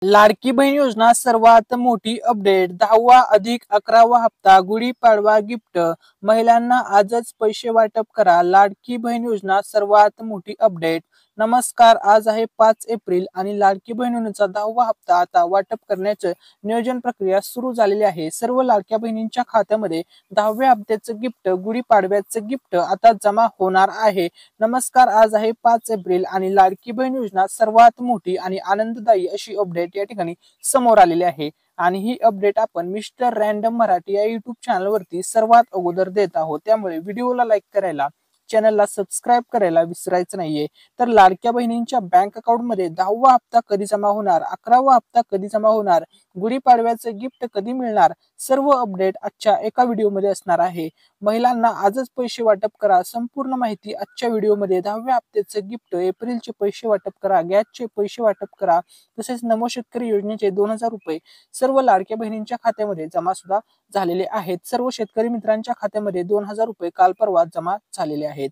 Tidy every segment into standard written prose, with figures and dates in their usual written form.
लाडकी बहीण योजना सर्वात मोठी अपडेट 10वा अधिक 11वा हप्ता गुढीपाडवा गिफ्ट महिलांना आजच पैसे वाटप करा। लाडकी बहीण योजना सर्वात मोठी अपडेट। नमस्कार, आज आहे 5 एप्रिल आणि लाडकी बहीण योजनेचा 10वा हप्ता आता वाटप करण्याचं नियोजन प्रक्रिया सुरू झालेली आहे। सर्व लाडक्या बहिणींच्या खात्यामध्ये 10व्या हप्त्याचं गिफ्ट गुढीपाडव्याचं गिफ्ट आता जमा होणार आहे। नमस्कार, आज आहे 5 एप्रिल आणि लाडकी बहीण योजना सर्वात मोठी आणि आनंददायी अशी अपडेट या ठिकाणी समोर आलेली आहे। आणि ही अपडेट आपण मिस्टर रँडम मराठी या युट्यूब चॅनलवरती सर्वात अगोदर देत आहोत, त्यामुळे व्हिडिओला लाईक करायला, चॅनलला सबस्क्राईब करायला विसरायचं नाहीये। तर लाडक्या बहिणींच्या बँक अकाउंटमध्ये 10वा हप्ता कधी जमा होणार, 11वा हप्ता कधी जमा होणार, गुढीपाडव्याचं गिफ्ट कधी मिळणार, सर्व अपडेट आजच्या एका व्हिडिओमध्ये असणार आहे। महिलांना आजच पैसे वाटप करा, संपूर्ण माहिती आजच्या व्हिडिओमध्ये। 10व्या हप्त्याचं गिफ्ट, एप्रिलचे पैसे वाटप करा, गॅसचे पैसे वाटप करा, तसेच नमो शेतकरी योजनेचे 2000 रुपये सर्व लाडक्या बहिणींच्या खात्यामध्ये जमा सुद्धा झालेले आहेत। सर्व शेतकरी मित्रांच्या खात्यामध्ये 2000 रुपये काल परवा जमा झालेले आहेत।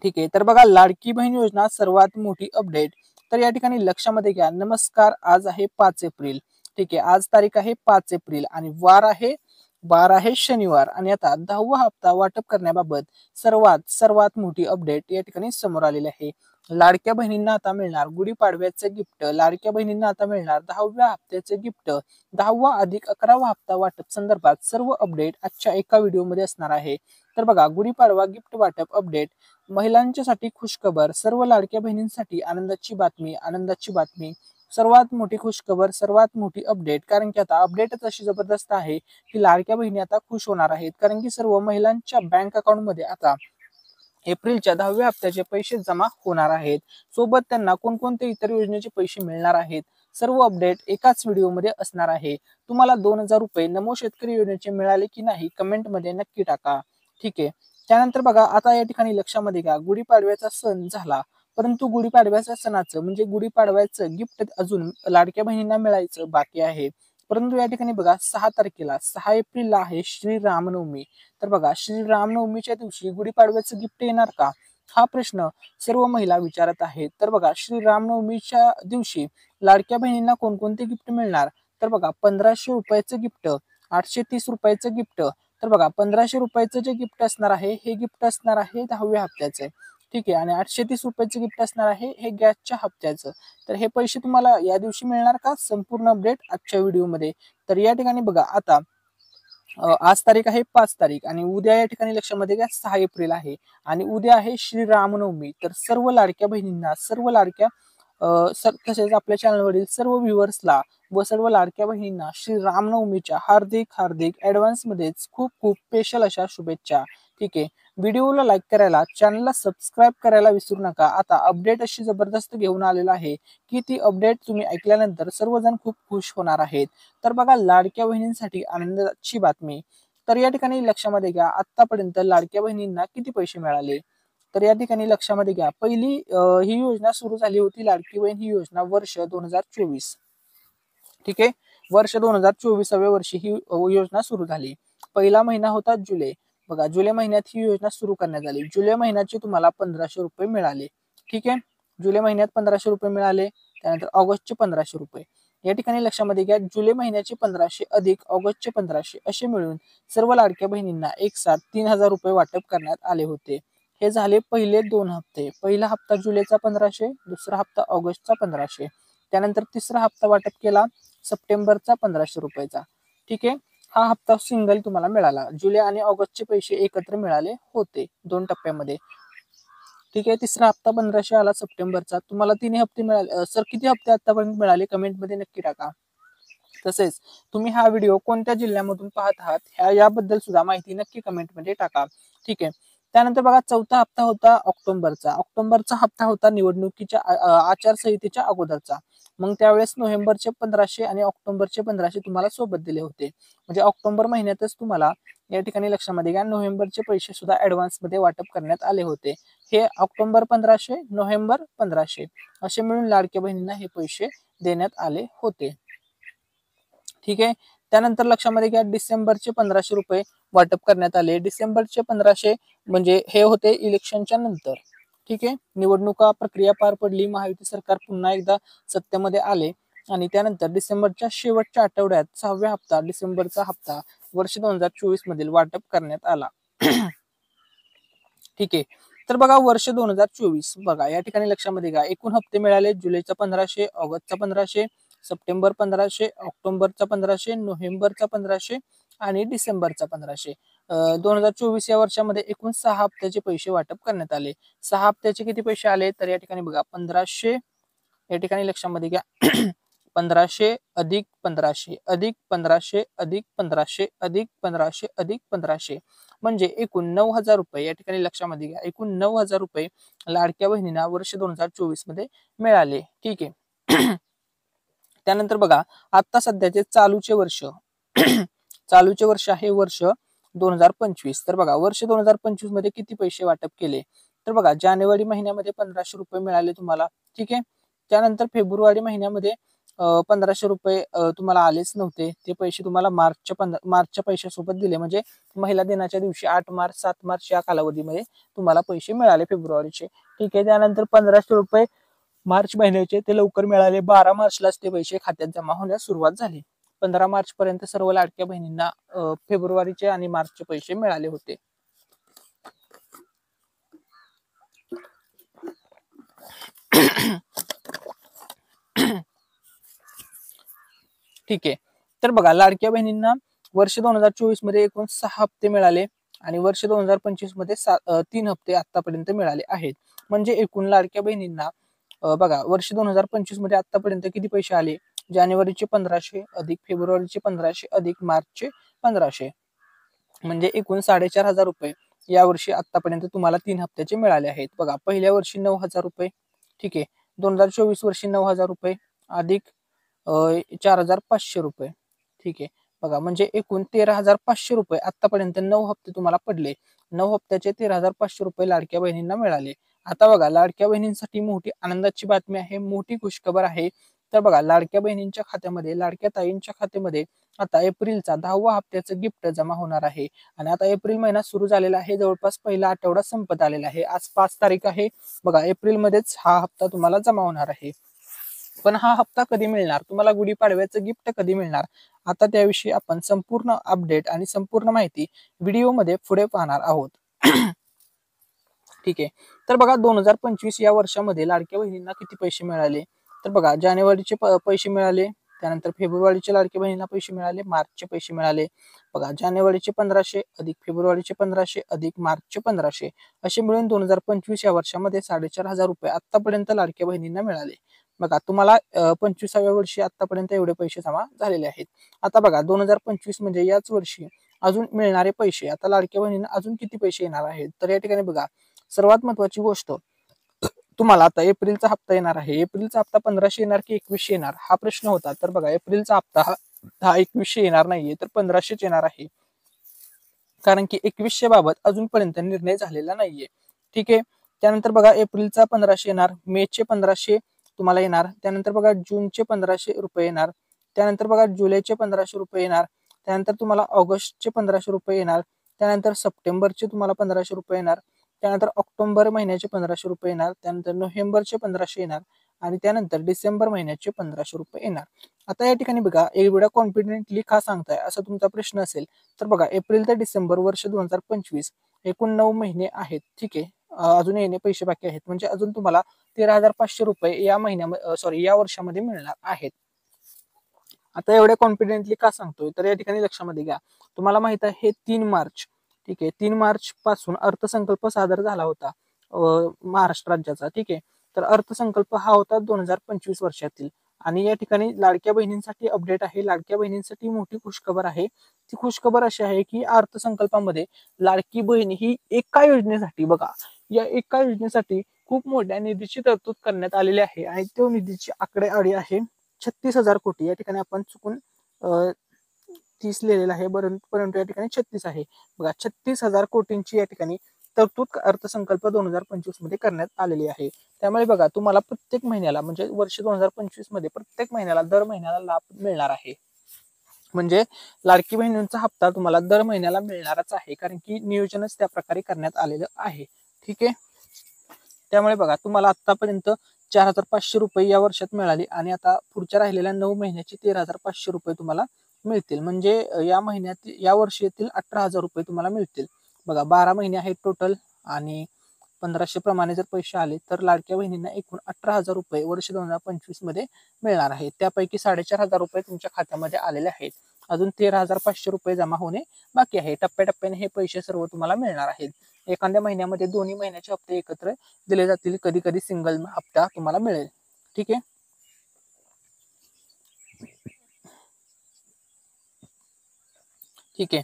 ठीक आहे, तर बघा लाडकी बहीण योजना सर्वात मोठी अपडेट। तर या ठिकाणी लक्षामध्ये घ्या, नमस्कार, आज आहे 5 एप्रिल। ठीक आहे, आज तारीख आहे 5 एप्रिल आणि वार आहे शनिवार। आणि आता 10वा हप्ता वाटप करण्याबाबत सर्वात मोठी अपडेट या ठिकाणी समोर आलेली आहे। लाडक्या बहिणींना आता मिळणार गुढीपाडव्याचं गिफ्ट, लाडक्या बहिणींना आता मिळणार 10व्या हप्त्याचं गिफ्ट, 10वा अधिक 11वा हप्ता वाटप संदर्भात सर्व अपडेट आजच्या एका व्हिडिओमध्ये असणार आहे। तर बघा, गुढीपाडवा गिफ्ट वाटप अपडेट। महिलांच्यासाठी खुशखबर, सर्व लाडक्या बहिणींसाठी आनंदाची बातमी, सर्वात मोठी खुशखबर, सर्वात मोठी अपडेट। कारण की आता अपडेटच अशी जबरदस्त आहे की लाडक्या बहिणी आता खुश होणार आहेत, कारण की सर्व महिलांच्या बँक अकाउंटमध्ये आता एप्रिलच्या 10व्या हप्त्याचे पैसे जमा होणार आहेत। सोबत त्यांना कोणकोणते इतर योजनेचे पैसे मिळणार आहेत, सर्व अपडेट एकाच व्हिडिओमध्ये असणार आहे। तुम्हाला 2000 रुपये नमो शेतकरी योजनेचे मिळाले की नाही कमेंटमध्ये नक्की टाका। ठीक आहे, त्यानंतर बघा, आता या ठिकाणी लक्षामध्ये घ्या, गुढीपाडव्याचा सण झाला, परंतु गुढीपाडव्याच्या सणाचं म्हणजे गुढीपाडव्याचं गिफ्ट अजून लाडक्या बहिणींना मिळायचं बाकी आहे। परंतु या ठिकाणी बघा, 6 एप्रिलला आहे श्रीरामनवमी। तर बघा, श्रीरामनवमीच्या दिवशी गुढीपाडव्याचं गिफ्ट येणार का, हा प्रश्न सर्व महिला विचारत आहेत। तर बघा, श्रीरामनवमीच्या दिवशी लाडक्या बहिणींना कोणकोणते गिफ्ट मिळणार, तर बघा, 1500 रुपयाचं गिफ्ट, 830 रुपयाचं गिफ्ट। तर बघा, 1500 रुपयाचं जे गिफ्ट असणार आहे हे गिफ्ट असणार आहे 10व्या हप्त्याचे। ठीक आहे, आणि 830 रुपयाचं गिफ्ट असणार आहे हे गॅसच्या हप्त्याचं। तर हे पैसे तुम्हाला या दिवशी मिळणार का, संपूर्ण अपडेट आजच्या व्हिडिओमध्ये। तर या ठिकाणी बघा, आता आज तारीख आहे 5 तारीख आणि उद्या या ठिकाणी लक्षामध्ये घ्या 6 एप्रिल आहे आणि उद्या आहे श्रीरामनवमी। तर सर्व लाडक्या बहिणींना, सर्व लाडक्या तसेच आपल्या चॅनलवरील सर्व व्ह्युअर्सला व सर्व लाडक्या बहिणींना श्रीरामनवमीच्या हार्दिक ऍडव्हान्स मध्येच खूप स्पेशल अशा शुभेच्छा। ठीक आहे, व्हिडिओला लाईक करायला, चॅनलला सबस्क्राईब करायला विसरू नका। आता अपडेट अशी जबरदस्त घेऊन आलेला आहे की ती अपडेट तुम्ही ऐकल्यानंतर सर्वजण खूप खुश होणार आहेत। तर बघा, लाडक्या बहिणींसाठी आनंदाची बातमी। तर या ठिकाणी लक्षामध्ये घ्या, आतापर्यंत लाडक्या बहिणींना किती पैसे मिळाले, तर या ठिकाणी लक्षामध्ये घ्या, पहिली ही योजना सुरू झाली होती लाडकी बहीण ही योजना वर्ष 2024। ठीक आहे, वर्ष 2024व्या वर्षी ही योजना सुरू झाली। पहिला महिना होता जुलै। बघा, जुलै महिन्यात ही योजना सुरू करण्यात आली। जुलै महिन्याचे तुम्हाला 1500 रुपये मिळाले। ठीक आहे, जुलै महिन्यात 1500 रुपये मिळाले। त्यानंतर ऑगस्टचे 1500 रुपये। या ठिकाणी लक्षामध्ये घ्या, जुलै महिन्याचे 1500 अधिक ऑगस्टचे 1500 असे मिळून सर्व लाडक्या बहिणींना एक साथ 3000 रुपये वाटप करण्यात आले होते। हे झाले पहिले 2 हप्ते। पहिला हप्ता जुलैचा 1500, दुसरा हप्ता ऑगस्टचा 1500, त्यानंतर तिसरा हप्ता वाटप केला सप्टेंबरचा 1500 रुपयाचा। ठीक आहे, हा हप्ता सिंगल तुम्हाला मिळाला। जुलै आणि ऑगस्टचे पैसे एकत्र मिळाले होते 2 टप्प्यामध्ये। ठीक आहे, तिसरा हप्ता 1500 आला सप्टेंबरचा। तुम्हाला 3 हप्ते मिळाले। सर, किती हप्ते आतापर्यंत मिळाले कमेंटमध्ये नक्की टाका। तसेच तुम्ही हा व्हिडिओ कोणत्या जिल्ह्यामधून पाहत आहात याबद्दल सुद्धा माहिती नक्की कमेंटमध्ये टाका। ठीक आहे, त्यानंतर बघा, चौथा हप्ता होता ऑक्टोबरचा हप्ता होता निवडणुकीच्या आचारसंहितेच्या अगोदरचा। मग त्यावेळेस नोव्हेंबरचे 1500 आणि ऑक्टोबरचे 1500 तुम्हाला सोबत दिले होते। म्हणजे ऑक्टोबर महिन्यातच तुम्हाला या ठिकाणी लक्षामध्ये घ्या, नोव्हेंबरचे पैसे सुद्धा ऍडव्हान्स मध्ये वाटप करण्यात आले होते। हे ऑक्टोबर 1500, नोव्हेंबर 1500 असे मिळून लाडक्या बहिणींना हे पैसे देण्यात आले होते। ठीक आहे, त्यानंतर लक्षामध्ये घ्या, डिसेंबरचे 1500 रुपये वाटप करण्यात आले। डिसेंबरचे 1500 म्हणजे हे होते इलेक्शनच्या नंतर। ठीक आहे, निवडणुका प्रक्रिया पार पडली, महायुती सरकार पुन्हा एकदा सत्तेमध्ये आले आणि त्यानंतर डिसेंबरच्या शेवटच्या आठवड्यात 6व्या हप्ता डिसेंबरचा हप्ता वर्ष 2024 मधील वाटप करण्यात आला. ठीक आहे. तर बघा वर्ष 2024 बघा या ठिकाणी लक्षामध्ये घ्या, एकूण हप्ते मिळाले जुलैचा 1500, ऑगस्टचा 1500, सप्टेंबर 1500, ऑक्टोबरचा 1500, नोव्हेंबरचा 1500 आणि डिसेंबरचा 1500. 2024 या वर्षामध्ये एकूण 6 हप्त्याचे पैसे वाटप करण्यात आले. 6 हप्त्याचे किती पैसे आले तर या ठिकाणी बघा 1500, या ठिकाणी लक्षामध्ये घ्या 1500 अधिक 1500 अधिक 1500 अधिक 1500 अधिक 1500 अधिक 1500 म्हणजे एकूण 9000 रुपये या ठिकाणी लक्षामध्ये घ्या, एकूण 9000 रुपये लाडक्या बहिणींना वर्ष 2024 मध्ये मिळाले. ठीक आहे. त्यानंतर बघा आता सध्याचे चालूचे वर्ष चालूचे वर्ष आहे वर्ष 2025. तर बघा वर्ष 2025 मध्ये किती पैसे वाटप केले तर बघा जानेवारी महिन्यामध्ये 1500 रुपये मिळाले तुम्हाला. ठीक आहे. त्यानंतर फेब्रुवारी महिन्यामध्ये 1500 रुपये तुम्हाला आलेच नव्हते, ते पैसे तुम्हाला मार्चच्या पैशासोबत दिले, म्हणजे महिला दिनाच्या दिवशी 8 मार्च 7 मार्च या कालावधीमध्ये तुम्हाला पैसे मिळाले फेब्रुवारीचे. ठीक आहे. त्यानंतर 1500 रुपये मार्च महिन्याचे ते लवकर मिळाले, 12 मार्चलाच ते पैसे खात्यात जमा होण्यास सुरुवात झाली. 15 मार्च पर्यंत सर्व लाडक्या बहिणींना फेब्रुवारीचे आणि मार्चचे पैसे मिळाले होते. ठीक आहे. तर बघा लाडक्या बहिणींना वर्ष 2024 मध्ये एकूण 6 हप्ते मिळाले आणि वर्ष 2025 मध्ये 3 हप्ते आतापर्यंत मिळाले आहेत. म्हणजे एकूण लाडक्या बहिणींना बघा वर्ष 2025 मध्ये आतापर्यंत किती पैसे आले, जानेवारीचे 1500 अधिक फेब्रुवारीचे 1500 अधिक मार्चचे 1500 म्हणजे एकूण 4500 रुपये या वर्षी आतापर्यंत तुम्हाला 3 हप्त्याचे मिळाले आहेत. बघा पहिल्या वर्षी 9000 रुपये. ठीक आहे. 2024 वर्षी 9000 रुपये अधिक 4500 रुपये. ठीक आहे. बघा म्हणजे एकूण 13500 रुपये आतापर्यंत 9 हप्ते तुम्हाला पडले. 9 हप्त्याचे 13500 रुपये लाडक्या बहिणींना मिळाले. आता बघा लाडक्या बहिणींसाठी मोठी आनंदाची बातमी आहे, मोठी खुशखबर आहे. तर बघा लाडक्या बहिणींच्या खात्यामध्ये, लाडक्या ताईंच्या खात्यामध्ये आता एप्रिलचा 10वा हप्त्याचं गिफ्ट जमा होणार आहे. आणि आता एप्रिल महिना सुरू झालेला आहे, जवळपास पहिला आठवडा संपत आलेला आहे. आज 5 तारीख आहे. बघा एप्रिल मध्येच हा हप्ता तुम्हाला जमा होणार आहे. पण हा हप्ता कधी मिळणार, तुम्हाला गुढीपाडव्याचं गिफ्ट कधी मिळणार, आता त्याविषयी आपण संपूर्ण अपडेट आणि संपूर्ण माहिती व्हिडिओमध्ये पुढे पाहणार आहोत. ठीक आहे. तर बघा 2025 या वर्षामध्ये लाडक्या बहिणींना किती पैसे मिळाले तर बघा जानेवारीचे पैसे मिळाले, त्यानंतर फेब्रुवारीचे लाडक्या बहिणींना पैसे मिळाले, मार्चचे पैसे मिळाले. बघा जानेवारीचे 1500 अधिक फेब्रुवारीचे 1500 अधिक मार्चचे 1500 असे मिळून 2025 या वर्षामध्ये 4500 रुपये आतापर्यंत लाडक्या बहिणींना मिळाले. बघा तुम्हाला 25व्या वर्षी आतापर्यंत एवढे पैसे जमा झालेले आहेत. आता बघा 2025 म्हणजे याच वर्षी अजून मिळणारे पैसे, आता लाडक्या बहिणींना अजून किती पैसे येणार आहेत तर या ठिकाणी बघा सर्वात महत्वाची गोष्ट, तुम्हाला आता एप्रिलचा हप्ता येणार आहे. एप्रिलचा हप्ता 1500 येणार की 2100 येणार हा प्रश्न होता. तर बघा एप्रिलचा हप्ता हा 2100 येणार नाहीये तर 1500 येणार आहे, कारण की 2100 बाबत अजूनपर्यंत निर्णय झालेला नाहीये. ठीक आहे. त्यानंतर बघा एप्रिलचा 1500 येणार, मेचे 1500 तुम्हाला येणार, त्यानंतर बघा जूनचे 1500 रुपये येणार, त्यानंतर बघा जुलैचे 1500 रुपये येणार, त्यानंतर तुम्हाला ऑगस्टचे 1500 रुपये येणार, त्यानंतर सप्टेंबरचे तुम्हाला 1500 रुपये येणार, त्यानंतर ऑक्टोबर महिन्याचे 1500 रुपये येणार, त्यानंतर नोव्हेंबरचे 1500 येणार आणि त्यानंतर डिसेंबर महिन्याचे 1500 रुपये येणार. आता या ठिकाणी बघा एवढ्या कॉन्फिडेंटली का सांगताय असा तुमचा प्रश्न असेल तर बघा एप्रिल ते डिसेंबर वर्ष 2025 एकूण 9 महिने आहेत. ठीक आहे. अजून येणे पैसे बाकी आहेत, म्हणजे अजून तुम्हाला 13500 रुपये या महिन्यामध्ये या वर्षामध्ये मिळणार आहेत. आता एवढ्या कॉन्फिडेंटली का सांगतोय तर या ठिकाणी लक्षामध्ये घ्या, तुम्हाला माहित आहे हे 3 मार्च, ठीक आहे, 3 मार्च पासून अर्थसंकल्प सादर झाला होता महाराष्ट्र राज्याचा. ठीक आहे. तर अर्थसंकल्प हा होता 2025 वर्षातील. आणि या ठिकाणी लाडक्या बहिणींसाठी अपडेट आहे, लाडक्या बहिणींसाठी मोठी खुशखबर आहे. ती खुशखबर अशी आहे की अर्थसंकल्पामध्ये लाडकी बहीण ही एका योजनेसाठी, बघा या एका योजनेसाठी खूप मोठ्या निधीची तरतूद करण्यात आलेली आहे आणि तो निधीची आकडेवारी आहे 36,000 कोटी. या ठिकाणी आपण चुकून 30 लिहिलेलं आहे, परंतु या ठिकाणी 36 आहे. बघा 36,000 कोटींची या ठिकाणी तरतूद अर्थसंकल्प 2025 मध्ये करण्यात आलेली आहे. त्यामुळे बघा तुम्हाला प्रत्येक महिन्याला म्हणजे वर्ष 2025 मध्ये प्रत्येक महिन्याला दर महिन्याला लाभ मिळणार आहे. म्हणजे लाडकी बहिणींचा हप्ता तुम्हाला दर महिन्याला मिळणारच आहे, कारण की नियोजनच त्या प्रकारे करण्यात आलेलं आहे. ठीक आहे. त्यामुळे बघा तुम्हाला आतापर्यंत 4,500 रुपये या वर्षात मिळाली आणि आता पुढच्या राहिलेल्या 9 महिन्याची 13,500 रुपये तुम्हाला मिळतील. म्हणजे या महिन्यात या वर्षातील 18,000 रुपये तुम्हाला मिळतील. बघा 12 महिने आहेत टोटल आणि 1500 प्रमाणे जर पैसे आले तर लाडक्या बहिणींना एकूण 18,000 रुपये वर्ष 2025 मध्ये मिळणार आहेत. त्यापैकी 4,500 रुपये तुमच्या खात्यामध्ये आलेले आहेत. अजून 13,500 रुपये जमा होणे बाकी आहे. टप्प्याटप्प्याने हे पैसे सर्व तुम्हाला मिळणार आहेत. एखाद्या महिन्यामध्ये दोन्ही महिन्याचे हप्ते एकत्र दिले जातील. कधी कधी सिंगल हप्ता तुम्हाला मिळेल. ठीक आहे. ठीक आहे.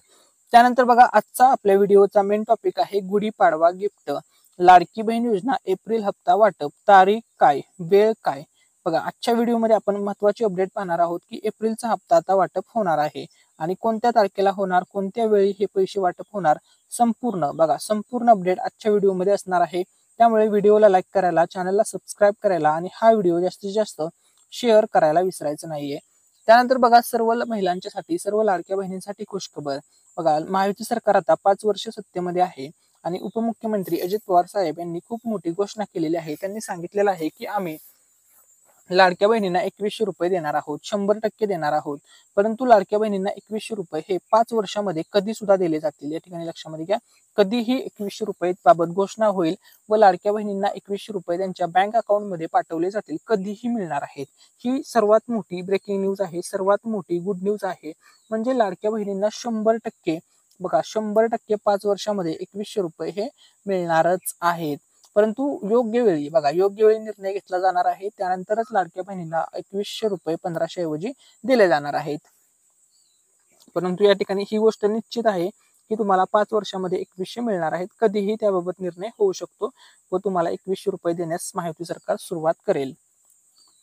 त्यानंतर बघा आजचा आपल्या व्हिडिओचा मेन टॉपिक आहे गुढीपाडवा गिफ्ट. लाडकी बहीण योजना एप्रिल हप्ता वाटप. तारीख काय, वेळ काय. बघा आजच्या व्हिडिओमध्ये आपण महत्वाची अपडेट पाहणार आहोत की एप्रिलचा हप्ता आता वाटप होणार आहे आणि कोणत्या तारखेला होणार, कोणत्या वेळी हे पैसे वाटप होणार, संपूर्ण अपडेट आजच्या व्हिडिओमध्ये असणार आहे. त्यामुळे व्हिडिओला लाईक करायला, चॅनलला सबस्क्राईब करायला आणि हा व्हिडिओ जास्तीत जास्त शेअर करायला विसरायचं नाहीये. त्यानंतर बघा सर्व महिलांच्यासाठी, सर्व लाडक्या बहिणींसाठी खुशखबर. बघा महायुती सरकार आता 5 वर्ष सत्तेमध्ये आहे आणि उपमुख्यमंत्री अजित पवार साहेब यांनी खूप मोठी घोषणा केलेली आहे. त्यांनी सांगितलेलं आहे की आम्ही लाडक्या बहिणींना 2100 रुपये देणार आहोत, 100% देणार आहोत. परंतु लाडक्या बहिणींना 2100 रुपये हे 5 वर्षामध्ये कधी सुद्धा दिले जातील. या ठिकाणी लक्षामध्ये घ्या, कधीही 2100 रुपये बाबत घोषणा होईल व लाडक्या बहिणींना 2100 रुपये त्यांच्या बँक अकाउंटमध्ये पाठवले जातील, कधीही मिळणार आहेत. ही सर्वात मोठी ब्रेकिंग न्यूज आहे, सर्वात मोठी गुड न्यूज आहे. म्हणजे लाडक्या बहिणींना 100%, बघा 100% 5 वर्षामध्ये 2100 रुपये हे मिळणारच आहेत. परंतु योग्य वेळी, बघा योग्य वेळी निर्णय घेतला जाणार आहे. त्यानंतरच लाडक्या बहिणींना 2100 रुपये 1500 ऐवजी दिले जाणार आहेत. परंतु या ठिकाणी ही गोष्ट निश्चित आहे की तुम्हाला 5 वर्षामध्ये 2100 मिळणार आहेत. कधीही त्याबाबत निर्णय होऊ शकतो व तुम्हाला 2100 रुपये देण्यास महायुती सरकार सुरुवात करेल.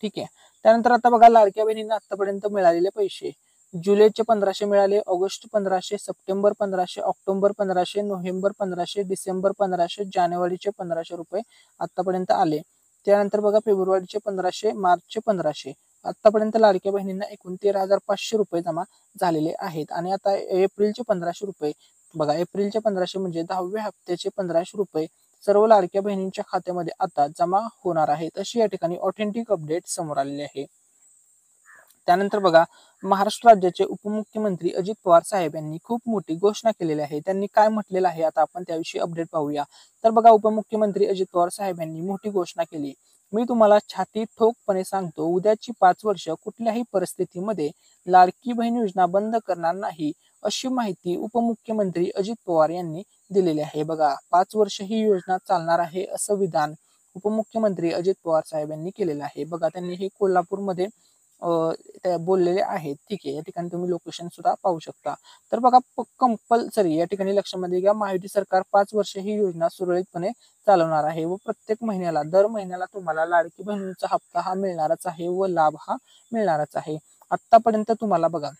ठीक आहे. त्यानंतर आता बघा लाडक्या बहिणींना आतापर्यंत मिळालेले पैसे. जुलैचे 1500 मिळाले, August 1500, September 1500, October 1500, November 1500, December 1500, जानेवारीचे 1500 रुपये आतापर्यंत आले. त्यानंतर बघा फेब्रुवारीचे 1500, मार्चचे 1500. आतापर्यंत लाडक्या बहिणींना एकूण 13,500 रुपये जमा झालेले आहेत. आणि आता एप्रिलचे 1500 रुपये, बघा एप्रिलचे 1500 म्हणजे 10व्या हप्त्याचे 1500 रुपये सर्व लाडक्या बहिणींच्या खात्यामध्ये आता जमा होणार आहेत, अशी या ठिकाणी ऑथेंटिक अपडेट समोर आलेली आहे. त्यानंतर बघा महाराष्ट्र राज्याचे उपमुख्यमंत्री अजित पवार साहेब यांनी खूप मोठी घोषणा केलेली आहे. त्यांनी काय म्हटलेलं आहे आता आपण त्याविषयी अपडेट पाहूया. तर बघा उपमुख्यमंत्री अजित पवार साहेब यांनी मोठी घोषणा केली. मी तुम्हाला छाती ठोकपणे सांगतो, उद्याची 5 वर्ष कुठल्याही परिस्थितीमध्ये लाडकी बहीण योजना बंद करणार नाही, अशी माहिती उपमुख्यमंत्री अजित पवार यांनी दिलेली आहे. बघा 5 वर्ष ही योजना चालणार आहे असं विधान उपमुख्यमंत्री अजित पवार साहेब यांनी केलेलं आहे. बघा त्यांनी हे कोल्हापूरमध्ये बोललेले आहेत. ठीक आहे. या ठिकाणी तुम्ही लोकेशन सुद्धा पाहू शकता. तर बघा कंपल्सरी या ठिकाणी लक्षामध्ये घ्या, महायुती सरकार 5 वर्ष ही योजना सुरळीतपणे चालवणार आहे व प्रत्येक महिन्याला, दर महिन्याला तुम्हाला लाडकी बहिणीचा हप्ता हा मिळणारच आहे व लाभ हा मिळणारच आहे. आतापर्यंत तुम्हाला बघा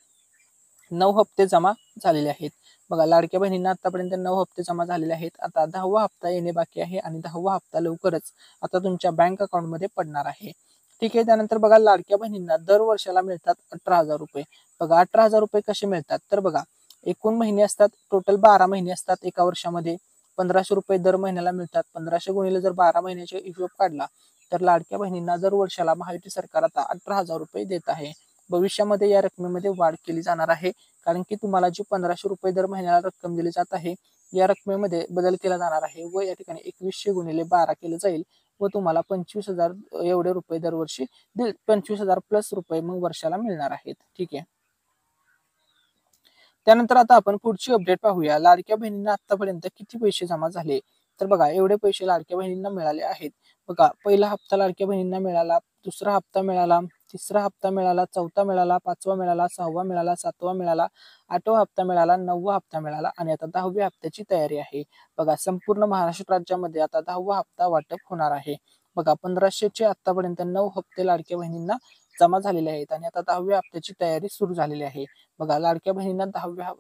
9 हप्ते जमा झालेले आहेत. बघा लाडक्या बहिणींना आतापर्यंत 9 हप्ते जमा झालेले आहेत. आता 10वा हप्ता येणे बाकी आहे आणि 10वा हप्ता लवकरच आता तुमच्या बँक अकाउंटमध्ये पडणार आहे. ठीक आहे. त्यानंतर बघा लाडक्या बहिणींना दर वर्षाला मिळतात 18,000 रुपये. बघा 18,000 रुपये कसे मिळतात, तर बघा एकूण महिने असतात, टोटल 12 महिने असतात एका वर्षामध्ये. 1500 रुपये दर महिन्याला मिळतात. 1500 गुणिले जर 12 महिन्याचा हिशोब काढला तर लाडक्या बहिणींना दर वर्षाला महायुती सरकार आता 18,000 रुपये देत आहे. भविष्यामध्ये या रकमेमध्ये वाढ केली जाणार आहे, कारण की तुम्हाला जी 1500 रुपये दर महिन्याला रक्कम दिली जात आहे या रकमेमध्ये बदल केला जाणार आहे व या ठिकाणी 2100 गुणिले 12 केलं जाईल व तुम्हाला 25,000 एवढे रुपये दरवर्षी 25,000 प्लस रुपये मग वर्षाला मिळणार आहेत. ठीक आहे. त्यानंतर आता आपण पुढची अपडेट पाहूया. लाडक्या बहिणींना आतापर्यंत किती पैसे जमा झाले, तर बघा एवढे पैसे लाडक्या बहिणींना मिळाले आहेत. बघा पहिला हप्ता लाडक्या बहिणींना मिळाला, दुसरा हप्ता मिळाला, तिसरा हप्ता मिळाला, चौथा मिळाला, 5वा मिळाला, 6वा मिळाला, 7वा मिळाला, 8वा हप्ता मिळाला, 9वा हप्ता मिळाला आणि आता 10व्या हप्त्याची तयारी आहे. बघा संपूर्ण महाराष्ट्र राज्यामध्ये आता 10वा हप्ता वाटप होणार आहे. बघा 1500चे आतापर्यंत 9 हप्ते लाडक्या बहिणींना जमा झालेले आहेत आणि आता 10व्या हप्त्याची तयारी सुरू झालेली आहे. बघा लाडक्या बहिणींना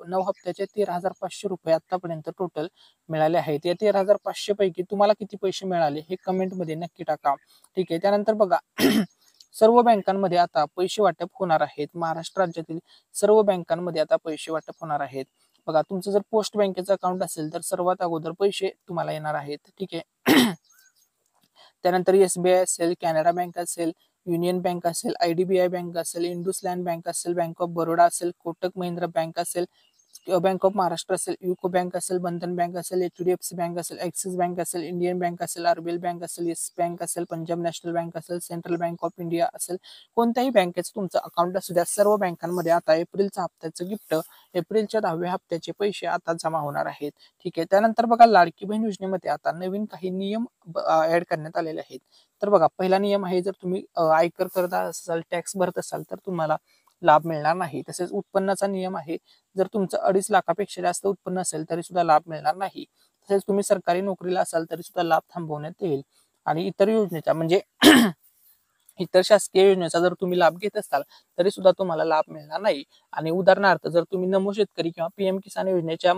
9 हप्त्याचे 13,500 रुपये आतापर्यंत टोटल मिळाले आहेत. या 13,500 पैकी तुम्हाला किती पैसे मिळाले हे कमेंट मध्ये नक्की टाका. ठीक आहे. त्यानंतर बघा सर्व बँकांमध्ये आता पैसे वाटप होणार आहेत. महाराष्ट्र राज्यातील सर्व बँकांमध्ये आता पैसे वाटप होणार आहेत. बघा तुमचं जर पोस्ट बँकेचं अकाउंट असेल तर सर्वात अगोदर पैसे तुम्हाला येणार आहेत. ठीक आहे. त्यानंतर SBI असेल, कॅनरा बँक असेल, युनियन बँक असेल, IDBI बँक असेल, इंडसलँड बँक असेल, बँक ऑफ बरोडा असेल, कोटक महिंद्रा बँक असेल, बँक ऑफ महाराष्ट्र असेल, युको बँक असेल, बंधन बँक असेल, HDFC बँक असेल, ॲक्सिस बँक असेल, इंडियन बँक असेल, RBL बँक असेल, येस बँक असेल, पंजाब नॅशनल बँक असेल, सेंट्रल बँक ऑफ इंडिया असेल, कोणत्याही बँकेचं तुमचं अकाउंट असू द्या, सर्व बँकांमध्ये आता एप्रिलच्या हप्त्याचं गिफ्ट, एप्रिलच्या 10व्या हप्त्याचे पैसे आता जमा होणार आहेत. ठीक आहे. त्यानंतर बघा लाडकी बहीण योजनेमध्ये आता नवीन काही नियम ऍड करण्यात आलेले आहेत. तर बघा पहिला नियम आहे, जर तुम्ही आयकर करत असाल, टॅक्स भरत असाल तर तुम्हाला लाभ मिळणार नाही. तसेच उत्पन्नाचा नियम आहे, जर तुमचं 2.5 लाखापेक्षा जास्त उत्पन्न असेल तरी सुद्धा लाभ मिळणार नाही. तसेच तुम्ही सरकारी नोकरीला असाल तरी सुद्धा लाभ थांबवण्यात येईल. आणि इतर योजनेचा म्हणजे इतर शासकीय योजनेचा जर तुम्ही लाभ घेत असाल तरी सुद्धा तुम्हाला लाभ मिळणार नाही. आणि उदाहरणार्थ जर तुम्ही नमो शेतकरी किंवा PM किसान योजनेच्या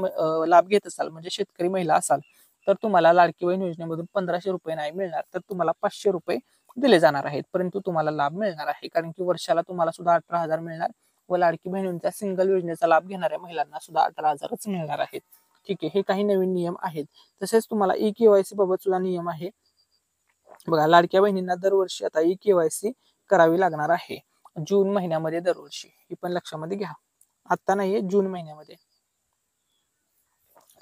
लाभ घेत असाल, म्हणजे शेतकरी महिला असाल, तर तुम्हाला लाडकी बहीण योजनेमधून 1500 रुपये नाही मिळणार, तर तुम्हाला 500 रुपये दिले जाणार आहेत. परंतु तुम्हाला लाभ मिळणार आहे, कारण की वर्षाला तुम्हाला सुद्धा 18,000 मिळणार व लाडकी बहिणींच्या सिंगल योजनेचा लाभ घेणाऱ्या महिलांना सुद्धा 18,000च मिळणार आहेत. ठीक आहे. हे काही नवीन नियम आहेत. तसेच तुम्हाला eKYC बाबत सुद्धा नियम आहे. बघा लाडक्या बहिणींना दरवर्षी आता eKYC करावी लागणार आहे, जून महिन्यामध्ये दरवर्षी. ही पण लक्षामध्ये घ्या, आता नाहीये, जून महिन्यामध्ये.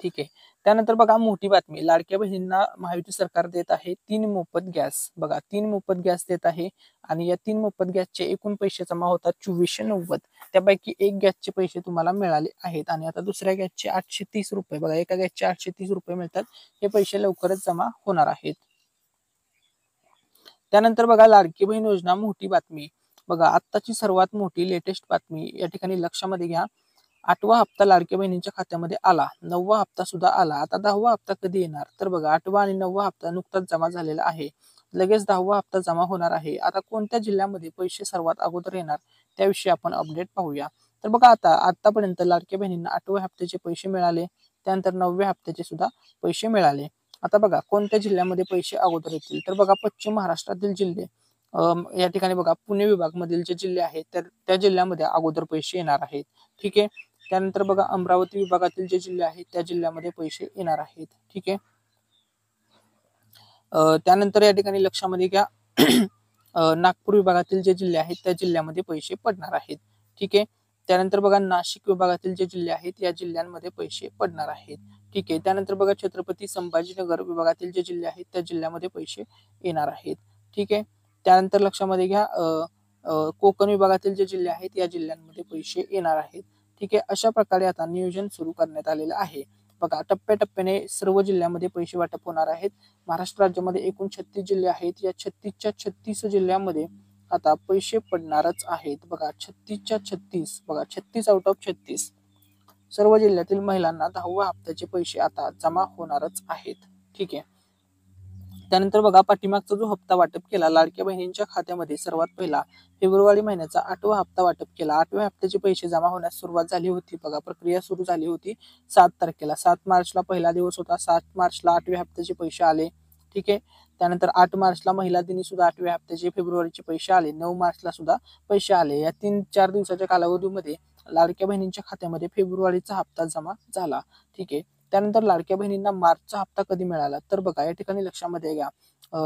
ठीक आहे. त्यानंतर बघा मोठी बातमी, लाडक्या बहिणींना महायुती सरकार देत आहे 3 मोफत गॅस. बघा 3 मोफत गॅस देत आहे आणि या 3 मोफत गॅसचे एकूण पैसे जमा होतात 2490. त्यापैकी एक गॅसचे पैसे तुम्हाला मिळाले आहेत आणि आता दुसऱ्या गॅसचे 830 रुपये, बघा एका गॅसचे 830 रुपये मिळतात. हे पैसे लवकरच जमा होणार आहेत. त्यानंतर बघा लाडकी बहीण योजना मोठी बातमी, बघा आत्ताची सर्वात मोठी लेटेस्ट बातमी या ठिकाणी लक्षामध्ये घ्या. 8वा हप्ता लाडक्या बहिणींच्या खात्यामध्ये आला, 9वा हप्ता सुद्धा आला. आता 10वा हप्ता कधी येणार, तर बघा 8वा आणि 9वा हप्ता नुकताच जमा झालेला आहे. लगेच 10वा हप्ता जमा होणार आहे. आता कोणत्या जिल्ह्यामध्ये पैसे सर्वात अगोदर येणार त्याविषयी आपण अपडेट पाहूया. तर बघा आता आतापर्यंत लाडक्या बहिणींना 8व्या हप्त्याचे पैसे मिळाले, त्यानंतर 9व्या हप्त्याचे सुद्धा पैसे मिळाले. आता बघा कोणत्या जिल्ह्यामध्ये पैसे अगोदर येतील, तर बघा पश्चिम महाराष्ट्रातील जिल्हे, या ठिकाणी बघा पुणे विभागमधील जे जिल्हे आहेत तर त्या जिल्ह्यामध्ये अगोदर पैसे येणार आहेत. ठीक आहे. त्यानंतर बघा अमरावती विभागातील जे जिल्हे आहेत त्या जिल्ह्यामध्ये पैसे येणार आहेत. ठीक आहे. त्यानंतर या ठिकाणी लक्षामध्ये घ्या नागपूर विभागातील जे जिल्हे आहेत त्या जिल्ह्यामध्ये पैसे पडणार आहेत. ठीक आहे. त्यानंतर बघा नाशिक विभागातील जे जिल्हे आहेत या जिल्ह्यांमध्ये पैसे पडणार आहेत. ठीक आहे. त्यानंतर बघा छत्रपती संभाजीनगर विभागातील जे जिल्हे आहेत त्या जिल्ह्यामध्ये पैसे येणार आहेत. ठीक आहे. त्यानंतर लक्षामध्ये घ्या कोकण विभागातील जे जिल्हे आहेत या जिल्ह्यांमध्ये पैसे येणार आहेत. ठीक आहे. अशा प्रकारे आता नियोजन सुरू करण्यात आलेलं आहे. बघा टप्प्याटप्प्याने सर्व जिल्ह्यामध्ये पैसे वाटप होणार आहेत. महाराष्ट्र राज्यामध्ये एकूण 36 जिल्हे आहेत. या 36च्या 36 जिल्ह्यामध्ये आता पैसे पडणारच आहेत. बघा 36च्या 36, बघा 36 आउट ऑफ 36 सर्व जिल्ह्यातील महिलांना 10व्या हप्त्याचे पैसे आता जमा होणारच आहेत. ठीक आहे. त्यानंतर बघा पाठीमागचा जो हप्ता वाटप केला लाडक्या बहिणींच्या खात्यामध्ये सर्वात पहिला फेब्रुवारी महिन्याचा 8वा हप्ता वाटप केला. 8व्या हप्त्याचे पैसे जमा होण्यास सुरुवात झाली होती. बघा प्रक्रिया सुरू झाली होती 7 तारखेला. 7 मार्चला पहिला दिवस होता. 7 मार्चला 8व्या हप्त्याचे पैसे आले. ठीक आहे. त्यानंतर 8 मार्चला महिला दिनी सुद्धा 8व्या हप्त्याचे फेब्रुवारीचे पैसे आले. 9 मार्चला सुद्धा पैसे आले. या 3-4 दिवसाच्या कालावधीमध्ये लाडक्या बहिणींच्या खात्यामध्ये फेब्रुवारीचा हप्ता जमा झाला. ठीक आहे. त्यानंतर लाडक्या बहिणींना मार्चचा हप्ता कधी मिळाला, तर बघा या ठिकाणी लक्षामध्ये घ्या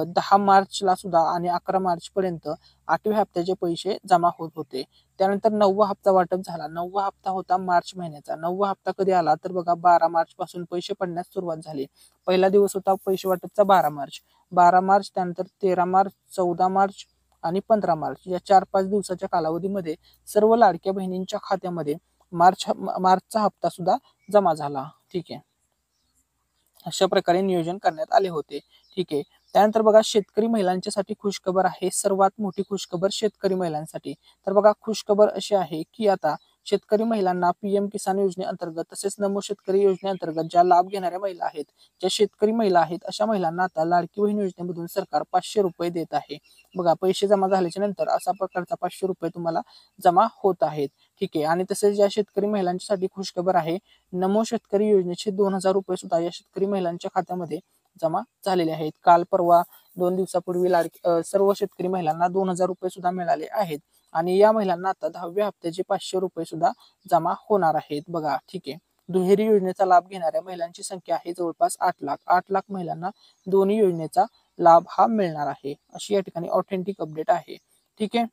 10 मार्चला सुद्धा आणि 11 मार्च पर्यंत 8व्या हप्त्याचे पैसे जमा होत होते. त्यानंतर 9वा हप्ता वाटप झाला. 9वा हप्ता होता मार्च महिन्याचा. 9वा हप्ता कधी आला, तर बघा 12 मार्च पासून पैसे पडण्यास सुरुवात झाली. पहिला दिवस होता पैसे वाटपचा 12 मार्च. 12 मार्च, त्यानंतर 13 मार्च, 14 मार्च आणि 15 मार्च या 4-5 दिवसाच्या कालावधीमध्ये सर्व लाडक्या बहिणींच्या खात्यामध्ये मार्चचा हप्ता सुद्धा जमा झाला. ठीक आहे. अशा प्रकारे नियोजन करण्यात आले होते. ठीक आहे. त्यानंतर बघा शेतकरी महिलांच्यासाठी खुशखबर आहे. सर्वात मोठी खुशखबर शेतकरी महिलांसाठी. तर बघा खुशखबर अशी आहे की आता शेतकरी महिलांना PM किसान योजनेअंतर्गत तसेच नमो शेतकरी योजनेअंतर्गत ज्या लाभ घेणाऱ्या महिला आहेत, ज्या शेतकरी महिला आहेत, अशा महिलांना आता लाडकी बहीण योजनेमधून सरकार 500 रुपये देत आहे. बघा पैसे जमा झाल्याच्या नंतर असा प्रकारचा 500 रुपये तुम्हाला जमा होत आहेत. ठीक आहे. आणि तसेच या शेतकरी महिलांसाठी खुशखबर आहे, नमो शेतकरी योजनेचे 2000 रुपये सुद्धा या शेतकरी महिलांच्या खात्यामध्ये जमा झालेले आहेत. काल परवा 2 दिवसापूर्वी सर्व शेतकरी महिलांना 2000 रुपये सुद्धा मिळाले आहेत. आणि या महिलांना आता 10व्या हप्त्याचे 500 रुपये सुद्धा जमा होणार आहेत. बघा ठीक आहे. दुहेरी योजनेचा लाभ घेणाऱ्या महिलांची संख्या आहे जवळपास 8 लाख. 8 लाख महिलांना दोन्ही योजनेचा लाभ हा मिळणार आहे, अशी या ठिकाणी ऑथेंटिक अपडेट आहे. ठीक आहे.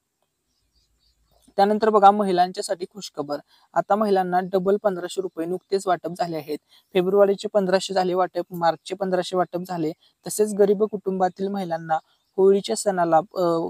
त्यानंतर बघा महिलांच्यासाठी खुशखबर. आता महिलांना डबल 1500 रुपये नुकतेच वाटप झाले आहेत. फेब्रुवारीचे 1500 झाले वाटप, मार्चचे 1500 वाटप झाले. तसेच गरीब कुटुंबातील महिलांना होळीच्या सणाला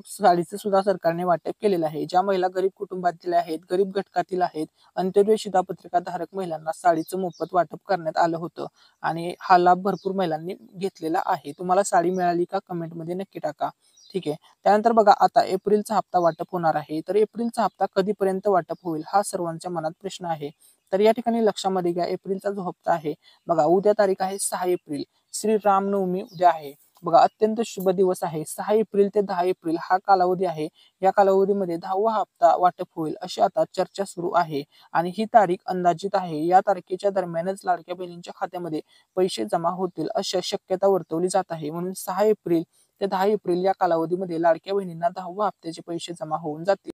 साडीचं सुद्धा सरकारने वाटप केलेलं आहे. ज्या महिला गरीब कुटुंबातील आहेत, गरीब घटकातील आहेत, अंत्योदय शिधापत्रिका धारक महिलांना साडीचं मोफत वाटप करण्यात आलं होतं आणि हा लाभ भरपूर महिलांनी घेतलेला आहे. तुम्हाला साडी मिळाली का? कमेंटमध्ये नक्की टाका. ठीक आहे. त्यानंतर बघा आता एप्रिलचा हप्ता वाटप होणार आहे. तर एप्रिलचा हप्ता कधीपर्यंत वाटप होईल हा सर्वांच्या मनात प्रश्न आहे. तर या ठिकाणी लक्षामध्ये घ्या, एप्रिलचा जो हप्ता आहे बघा, उद्या तारीख आहे 6 एप्रिल, श्री रामनवमी उद्या आहे. बघा अत्यंत शुभ दिवस आहे. 6 एप्रिल ते 10 एप्रिल हा कालावधी आहे. या कालावधीमध्ये 10वा हप्ता वाटप होईल अशी आता चर्चा सुरू आहे आणि ही तारीख अंदाजित आहे. या तारखेच्या दरम्यानच लाडक्या बहिणींच्या खात्यामध्ये पैसे जमा होतील अशी शक्यता वर्तवली जात आहे. म्हणून 6 एप्रिल ते 10 एप्रिल या कालावधीमध्ये लाडक्या बहिणींना 10वा हप्त्याचे पैसे जमा होऊन जातील.